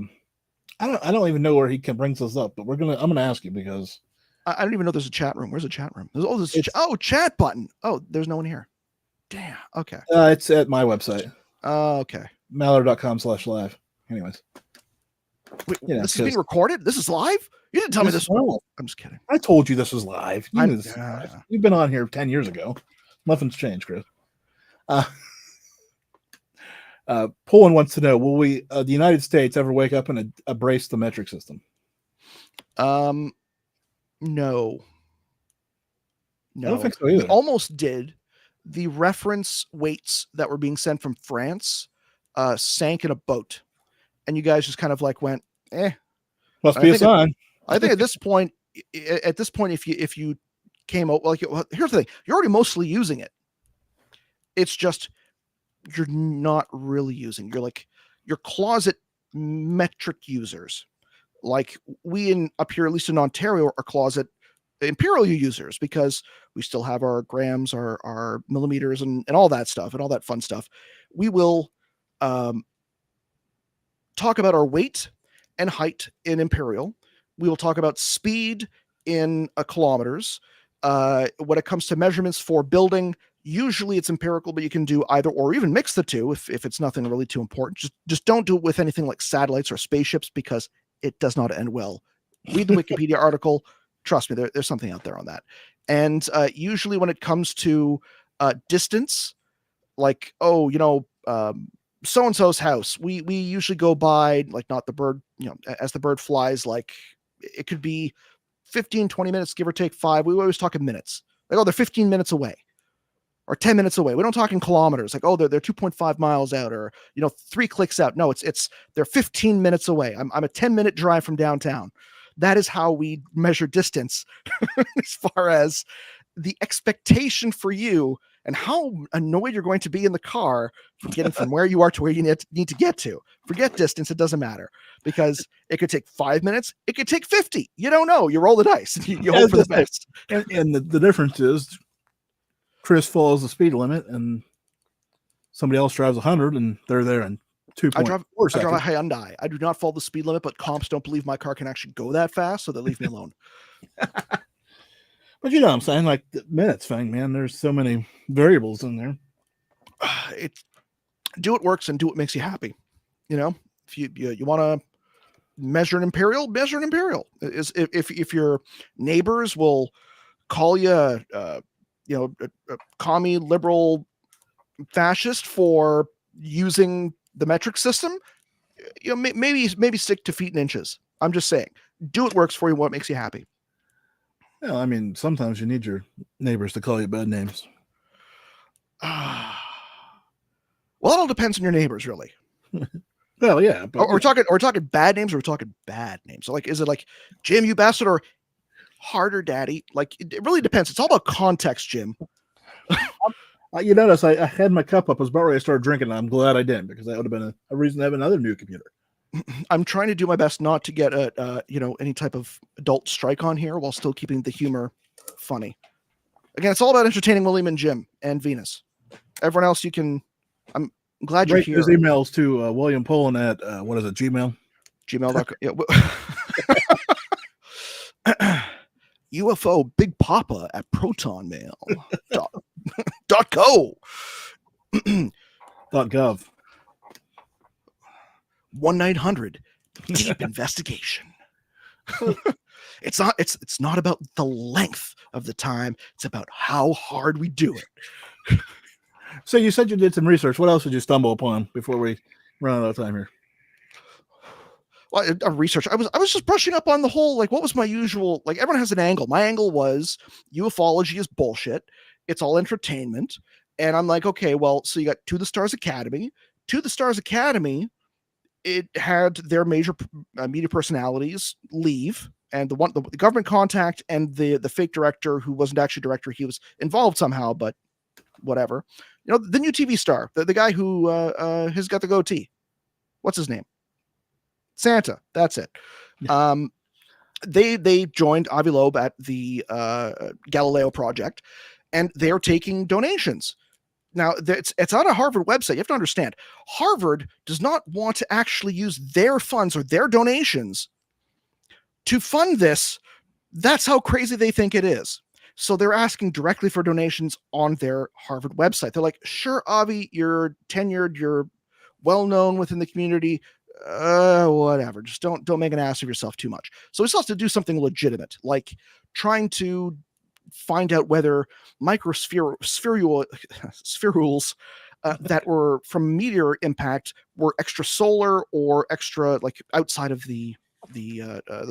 don't even know where he brings us up, but I'm gonna ask you because I don't even know there's a chat room. Where's the chat room? There's chat button. Oh, there's no one here. Damn. Okay. It's at my website. Okay. Malliard.com/live. Anyways. Wait, this is being recorded? This is live? You didn't tell me this. I'm just kidding. I told you this was live. You've been on here 10 years ago. Nothing's changed, Chris. Pullen wants to know: will we, the United States, ever wake up and embrace the metric system? No. I don't think so either. We almost did. The reference weights that were being sent from France sank in a boat, and you guys just kind of like went, Must be a sign. I think at this point, if you came out, like, here's the thing: you're already mostly using it. It's just you're not really using. You're like your closet metric users. Like we up here, at least in Ontario, are closet imperial users because we still have our grams, our millimeters, and all that stuff and all that fun stuff. We will talk about our weight and height in imperial. We will talk about speed in kilometers. When it comes to measurements for building, usually it's empirical, but you can do either or even mix the two if it's nothing really too important. Just don't do it with anything like satellites or spaceships because it does not end well. Read the Wikipedia article. Trust me, there's something out there on that. And usually when it comes to distance, like, so-and-so's house, we usually go by, like, not the bird, as the bird flies, like it could be 15, 20 minutes, give or take 5. We always talk in minutes. Like, oh, they're 15 minutes away or 10 minutes away. We don't talk in kilometers. Like, oh, they're 2.5 miles out or, 3 clicks out. No, they're 15 minutes away. I'm a 10-minute drive from downtown. That is how we measure distance as far as the expectation for you and how annoyed you're going to be in the car from getting from where you are to where you need to get to. Forget distance. It doesn't matter because it could take 5 minutes. It could take 50. You don't know. You roll the dice. You hope for the best. And the difference is Chris follows the speed limit and somebody else drives 100 and they're there in 2.4 seconds. I drive a Hyundai. I do not follow the speed limit, but comps don't believe my car can actually go that fast, so they leave me alone. But you know what I'm saying? Like the minutes thing, man, there's so many variables in there. Do what works and do what makes you happy. If you want to measure an imperial, measure an imperial. If your neighbors will call you a commie liberal fascist for using the metric system, maybe stick to feet and inches. I'm just saying, do what works for you, what makes you happy. Yeah, I mean, sometimes you need your neighbors to call you bad names. Well, it all depends on your neighbors, really. Well, yeah, but We're talking bad names, or we're talking bad names. So like, is it like Jim, you bastard, or harder daddy? Like, it really depends. It's all about context, Jim. you notice I had my cup up. I was about ready to start drinking. And I'm glad I didn't, because that would have been a reason to have another new computer. I'm trying to do my best not to get any type of adult strike on here, while still keeping the humor funny. Again, it's all about entertaining William and Jim and Venus. Everyone else, you can. I'm glad you're here. Those emails to William Pullen at what is it, Gmail? Gmail.com. Yeah. UFO Big Papa at protonmail.co. .gov. 1-900 deep investigation. It's not about the length of the time. It's about how hard we do it. So you said you did some research. What else did you stumble upon before we run out of time here? Well, research. I was just brushing up on the whole, like, what was my usual, like, everyone has an angle. My angle was ufology is bullshit. It's all entertainment. And I'm like, okay, well, so you got To the Stars Academy. To the Stars Academy, it had their major media personalities leave, and the government contact and the fake director, who wasn't actually director, he was involved somehow, but whatever. You know, the new TV star, the guy who has got the goatee. What's his name? Santa. That's it. Yeah. They joined Avi Loeb at the Galileo project, and they're taking donations. Now, it's on a Harvard website. You have to understand, Harvard does not want to actually use their funds or their donations to fund this. That's how crazy they think it is. So they're asking directly for donations on their Harvard website. They're like, sure, Avi, you're tenured, you're well-known within the community, whatever. Just don't make an ass of yourself too much. So he still has to do something legitimate, like trying to find out whether microspherules that were from meteor impact were extrasolar or extra, like, outside of the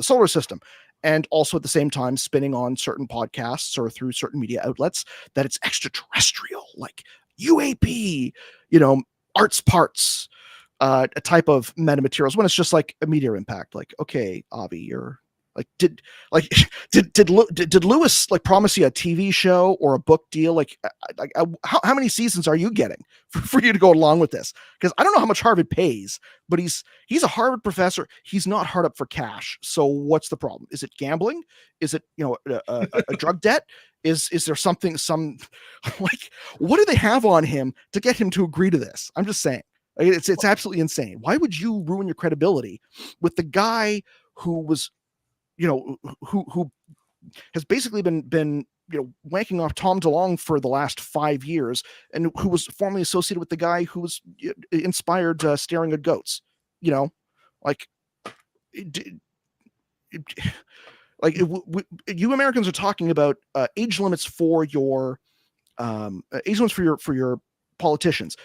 solar system. And also at the same time spinning on certain podcasts or through certain media outlets that it's extraterrestrial, like UAP, arts parts, a type of metamaterials, when it's just like a meteor impact. Like, okay, Avi, you're like, did Lewis like promise you a TV show or a book deal? Like how many seasons are you getting for you to go along with this? Because I don't know how much Harvard pays, but he's a Harvard professor. He's not hard up for cash. So what's the problem? Is it gambling? Is it, a drug debt? Is there some like, what do they have on him to get him to agree to this? I'm just saying, it's absolutely insane. Why would you ruin your credibility with the guy who was, who has basically been wanking off Tom DeLonge for the last 5 years, and who was formerly associated with the guy who was inspired staring at goats, like, you Americans are talking about age limits for your politicians.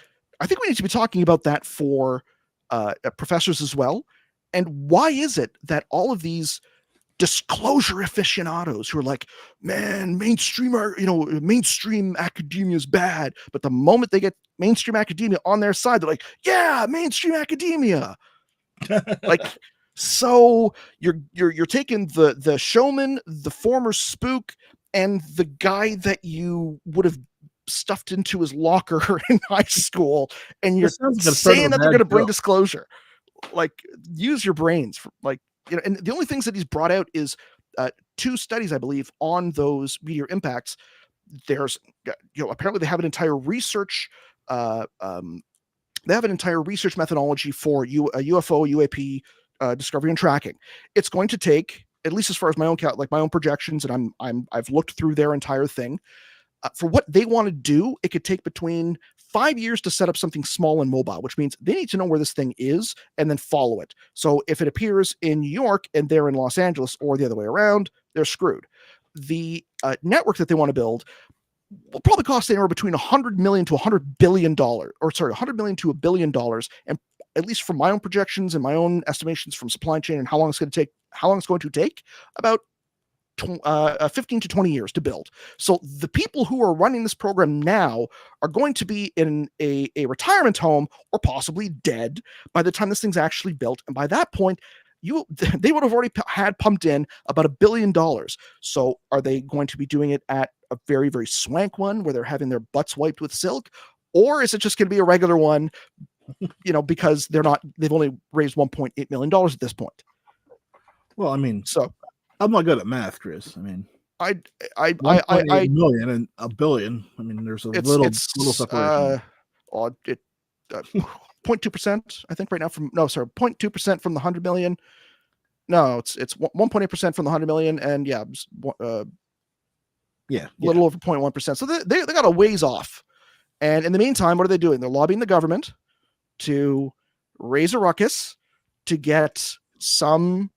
I think we need to be talking about that for professors as well. And why is it that all of these disclosure aficionados who are like, man, mainstream academia is bad, but the moment they get mainstream academia on their side, they're like, yeah, mainstream academia. Like, so you're taking the showman, the former spook, and the guy that you would have stuffed into his locker in high school, and you're saying that they're going to bring disclosure. Like, use your brains for, like, and the only things that he's brought out is 2 studies, I believe, on those meteor impacts. There's, apparently they have an entire research, methodology for UFO, UAP discovery and tracking. It's going to take, at least as far as my own my own projections, and I've looked through their entire thing. For what they want to do, it could take between 5 years to set up something small and mobile, which means they need to know where this thing is and then follow it. So if it appears in New York and they're in Los Angeles, or the other way around, they're screwed. The network that they want to build will probably cost anywhere between $100 million to $100 billion, $100 million to $1 billion. And at least from my own projections and my own estimations from supply chain and how long it's going to take, about 15 to 20 years to build. So the people who are running this program now are going to be in a retirement home or possibly dead by the time this thing's actually built. And by that point, they would have already had pumped in about $1 billion. So are they going to be doing it at a very, very swank one where they're having their butts wiped with silk? Or is it just going to be a regular one, because they've only raised $1.8 million at this point? Well, I mean, so I'm not good at math, Chris. I mean, I 1.8 million and $1 billion. I mean, there's a little separation. 0.2%, I think right now 0.2% from the 100 million. No, it's 1.8% from the 100 million, and a little over 0.1%. So they got a ways off. And in the meantime, what are they doing? They're lobbying the government to raise a ruckus to get some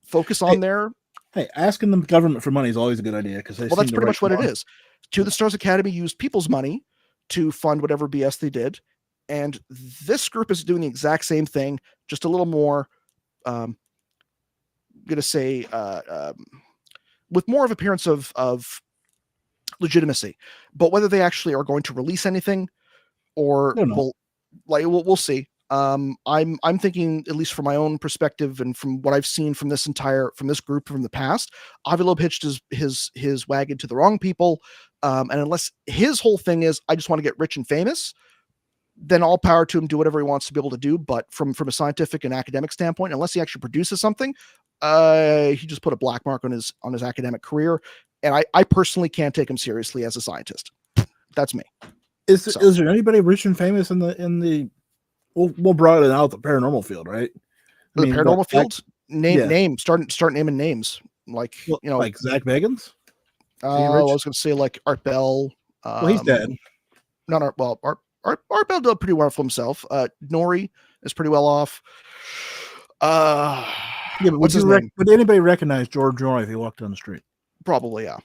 focus on their. Hey, asking the government for money is always a good idea, because that's pretty much what it is. To the Stars Academy used people's money to fund whatever BS they did, and this group is doing the exact same thing, just a little more. I'm gonna say with more of appearance of legitimacy. But whether they actually are going to release anything, or we'll see. I'm thinking, at least from my own perspective and from what I've seen from this group from the past, Avilo pitched his wagon to the wrong people. And unless his whole thing is, I just want to get rich and famous, then all power to him, do whatever he wants to be able to do. But from a scientific and academic standpoint, unless he actually produces something, he just put a black mark on his academic career. And I personally can't take him seriously as a scientist. That's me. Is there anybody rich and famous in the we'll broaden out the paranormal field, right? The paranormal field? Name. Start naming names. Like Zach Bagans? I was gonna say like Art Bell. Well, he's dead. Not Art Bell did pretty well for himself. Nori is pretty well off. But would anybody recognize George Nori if he walked down the street? Probably, yeah.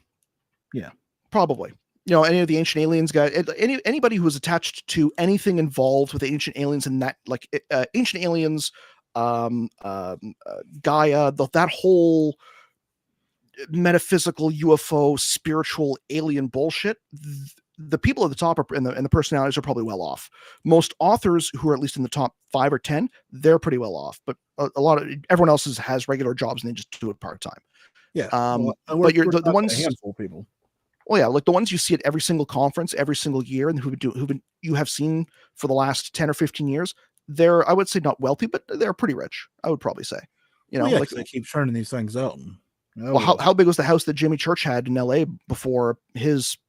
Yeah. Probably. Any of the Ancient Aliens guys, anybody who was attached to anything involved with Ancient Aliens and that, like Ancient Aliens, Gaia, that whole metaphysical UFO spiritual alien bullshit, the people at the top and the personalities are probably well off. Most authors who are at least in the top 5 or 10, they're pretty well off, but everyone else has regular jobs and they just do it part-time. Yeah. But you're the ones, a handful of people. Well, yeah, like the ones you see at every single conference, every single year, and you have seen for the last 10 or 15 years, they're, I would say, not wealthy, but they're pretty rich, I would probably say. Like they keep churning these things out. How big was the house that Jimmy Church had in LA before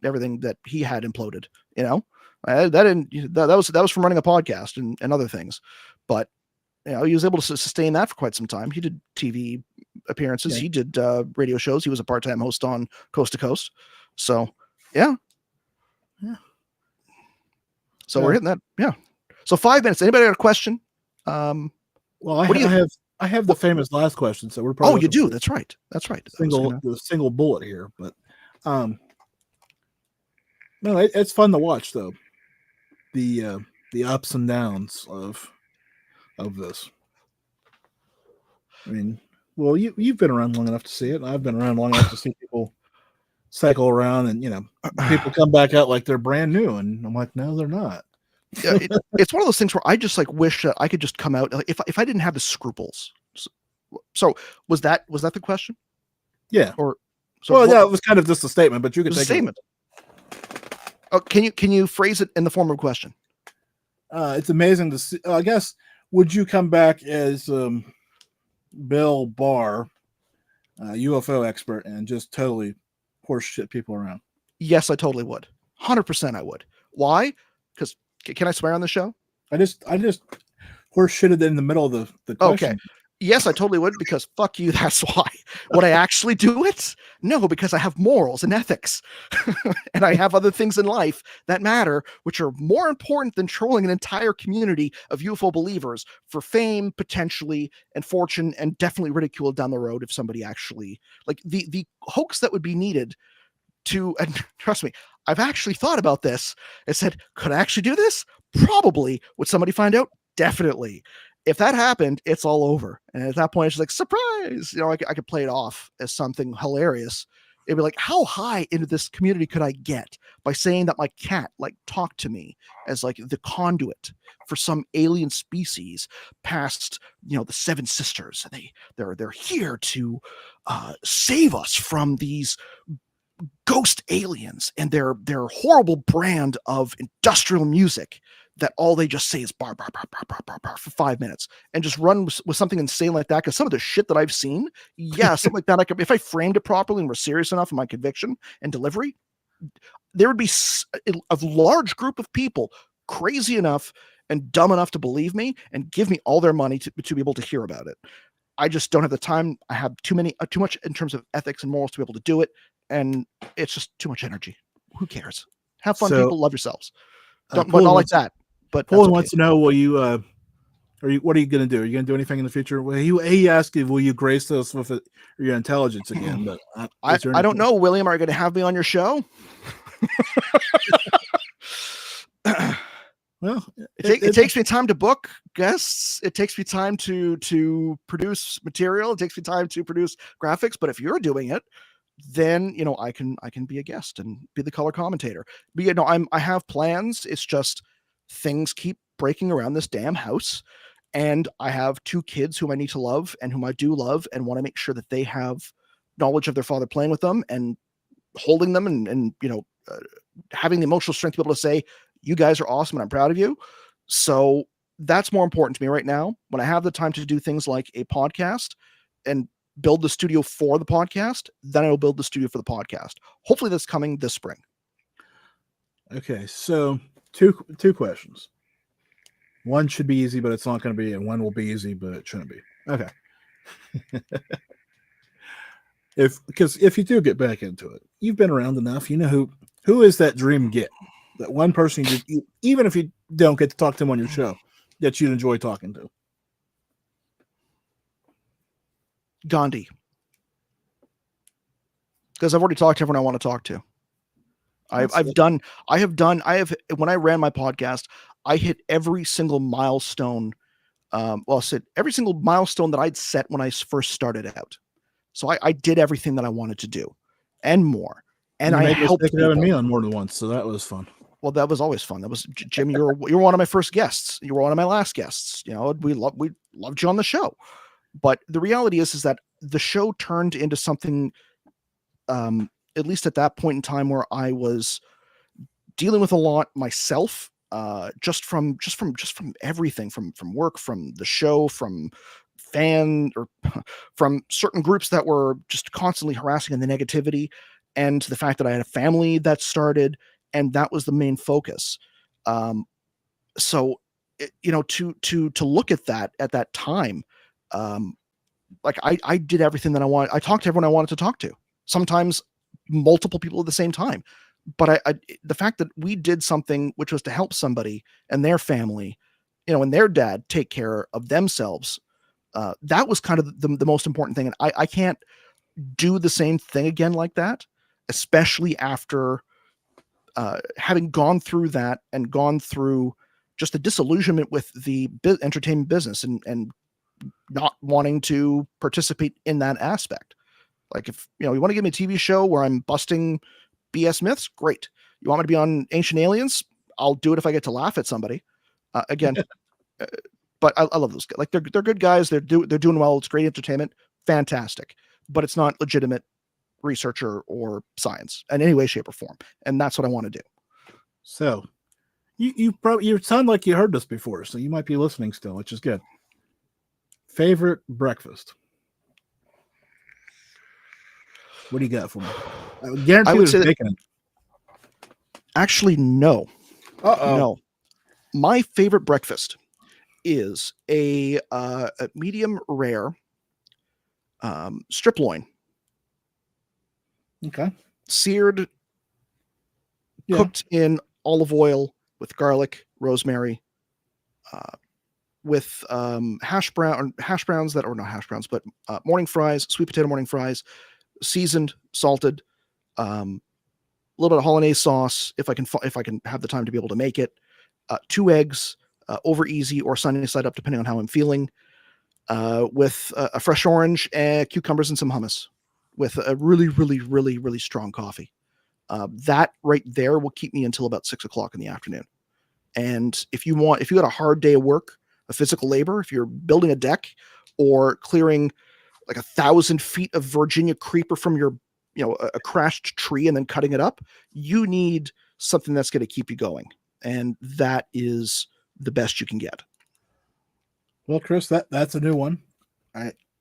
everything that he had imploded? That was from running a podcast and other things, but he was able to sustain that for quite some time. He did TV appearances. Yeah. He did radio shows. He was a part-time host on Coast to Coast. So, yeah. So we're hitting that. Yeah. So 5 minutes. Anybody got a question? Well, I have the famous last question. So we're probably. Oh, you do. That's right. The single bullet here, but no, it's fun to watch though. The ups and downs of this. I mean, well, you've been around long enough to see it. And I've been around long enough to see people cycle around, and people come back out like they're brand new, and I'm like, no, they're not. Yeah, it's one of those things where I just wish that I could just come out if I didn't have the scruples. So was that the question? Yeah. It was kind of just a statement, but you could take a statement. Oh, can you phrase it in the form of a question? It's amazing to see. I guess, would you come back as Bill Barr, UFO expert, and just totally horse shit people around? Yes, I totally would. 100% I would. Why? Because can I swear on the show? I just horse shitted in the middle of the question. Okay. Yes, I totally would, because fuck you. That's why. Would I actually do it? No, because I have morals and ethics, and I have other things in life that matter, which are more important than trolling an entire community of UFO believers for fame, potentially, and fortune, and definitely ridicule down the road if somebody actually, like the hoax that would be needed to, and trust me, I've actually thought about this and said, could I actually do this? Probably. Would somebody find out? Definitely. if that happened, it's all over. And at that point, it's just like, surprise. I could play it off as something hilarious. It'd be like, how high into this community could I get by saying that my cat talked to me as the conduit for some alien species past the Seven Sisters, and they're here to save us from these ghost aliens and their horrible brand of industrial music that all they just say is bar bar bar bar bar bar, bar for 5 minutes, and just run with something insane like that. Because some of the shit that I've seen, something like that, if I framed it properly and were serious enough in my conviction and delivery, there would be a large group of people crazy enough and dumb enough to believe me and give me all their money to be able to hear about it. I just don't have the time. I have too much in terms of ethics and morals to be able to do it. And it's just too much energy. Who cares? Have fun, people. Love yourselves. But not like that. But Paul wants to know: will you? What are you going to do? Are you going to do anything in the future? Well, he asked you, will you grace us with your intelligence again? But I don't know, William. Are you going to have me on your show? Well, it takes me time to book guests. It takes me time to produce material. It takes me time to produce graphics. But if you're doing it, then I can be a guest and be the color commentator. But I have plans. It's just things keep breaking around this damn house, and I have 2 kids whom I need to love and whom I do love, and want to make sure that they have knowledge of their father playing with them and holding them and having the emotional strength to be able to say, you guys are awesome and I'm proud of you. So that's more important to me right now. When I have the time to do things like a podcast and build the studio for the podcast, then I will build the studio for the podcast. Hopefully that's coming this spring. Okay, so two questions. One should be easy, but it's not going to be, and one will be easy, but it shouldn't be. Okay. Because if you do get back into it, you've been around enough. You know who is that dream get? That one person, even if you don't get to talk to them on your show, that you'd enjoy talking to. Gandhi. Because I've already talked to everyone I want to talk to. When I ran my podcast, I hit every single milestone. Every single milestone that I'd set when I first started out. So I did everything that I wanted to do and more. And I helped me on more than once. So that was fun. Well, that was always fun. That was Jim. You're one of my first guests. You were one of my last guests. We loved you on the show. But the reality is that the show turned into something, at least at that point in time, where I was dealing with a lot myself, just from everything, from work, from the show, from from certain groups that were just constantly harassing in the negativity, and the fact that I had a family that started, and that was the main focus. So, to look at that at that time, I did everything that I wanted. I talked to everyone I wanted to talk to. Sometimes multiple people at the same time. But the fact that we did something which was to help somebody and their family, and their dad take care of themselves, that was kind of the most important thing. And I can't do the same thing again like that, especially after having gone through that and gone through just the disillusionment with the entertainment business and not wanting to participate in that aspect. Like, if you want to give me a TV show where I'm busting BS myths, great. You want me to be on Ancient Aliens? I'll do it if I get to laugh at somebody. Again, but I love those guys. Like, they're good guys. They're doing well. It's great entertainment. Fantastic. But it's not legitimate research or science in any way, shape, or form. And that's what I want to do. So you sound like you heard this before, so you might be listening still, which is good. Favorite breakfast? What do you got for me? I guarantee I would say bacon. Actually, no. Uh-oh. No. My favorite breakfast is a medium rare strip loin. Okay. Seared, cooked in olive oil with garlic, rosemary, with hash browns that are not hash browns, but morning fries, sweet potato morning fries, seasoned, salted, a little bit of hollandaise sauce if I can have the time to be able to make it, 2 eggs, over easy or sunny side up, depending on how I'm feeling, with a fresh orange, cucumbers, and some hummus, with a really, really, really, really strong coffee. That right there will keep me until about 6 o'clock in the afternoon. And if you got a hard day of work, a physical labor, if you're building a deck or clearing like 1,000 feet of Virginia creeper from your, a crashed tree and then cutting it up, you need something that's going to keep you going. And that is the best you can get. Well, Chris, that's a new one.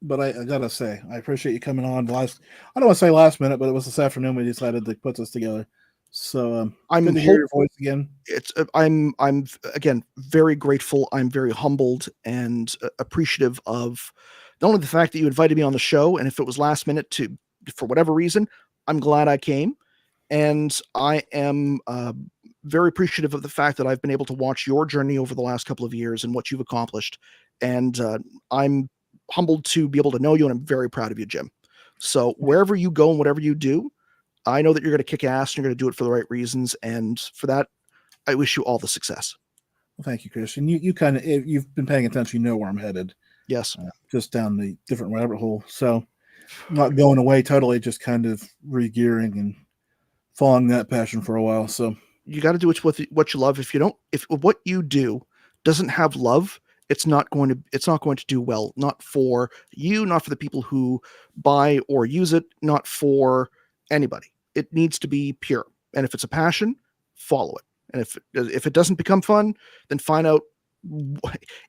But I gotta say, I appreciate you coming on I don't want to say last minute, but it was this afternoon we decided to put this together. So I'm good to hear your voice again. I'm again very grateful. I'm very humbled and appreciative of not only the fact that you invited me on the show, and if it was last minute for whatever reason, I'm glad I came, and I am very appreciative of the fact that I've been able to watch your journey over the last couple of years and what you've accomplished, and I'm humbled to be able to know you, and I'm very proud of you, Jim. So wherever you go and whatever you do, I know that you're going to kick ass and you're going to do it for the right reasons. And for that, I wish you all the success. Well, thank you, Christian. You've been paying attention. You know where I'm headed. Yes. Just down the different rabbit hole. So not going away totally, just kind of re-gearing and following that passion for a while. So you got to do what you love. If what you do doesn't have love, it's not going to do well. Not for you, not for the people who buy or use it, not for anybody. It needs to be pure. And if it's a passion, follow it. And if it doesn't become fun, then find out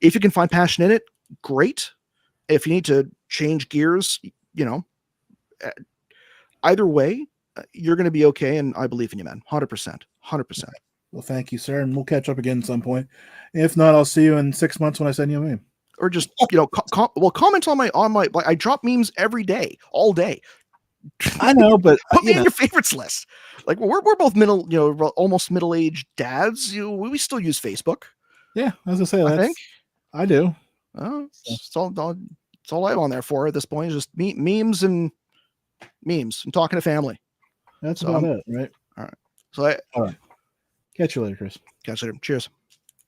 if you can find passion in it. Great. If you need to change gears, either way, you're going to be okay. And I believe in you, man. 100%. Well, thank you, sir. And we'll catch up again at some point. If not, I'll see you in 6 months when I send you a meme. Or just, comment on my, I drop memes every day, all day. I know, but put me in your favorites list. Like we're both almost middle-aged dads. We still use Facebook. Yeah, as I say, I think I do. It's all I have on there for at this point. Is just memes and talking to family. That's about it, right? All right. So all right. Catch you later, Chris. Catch you later. Cheers.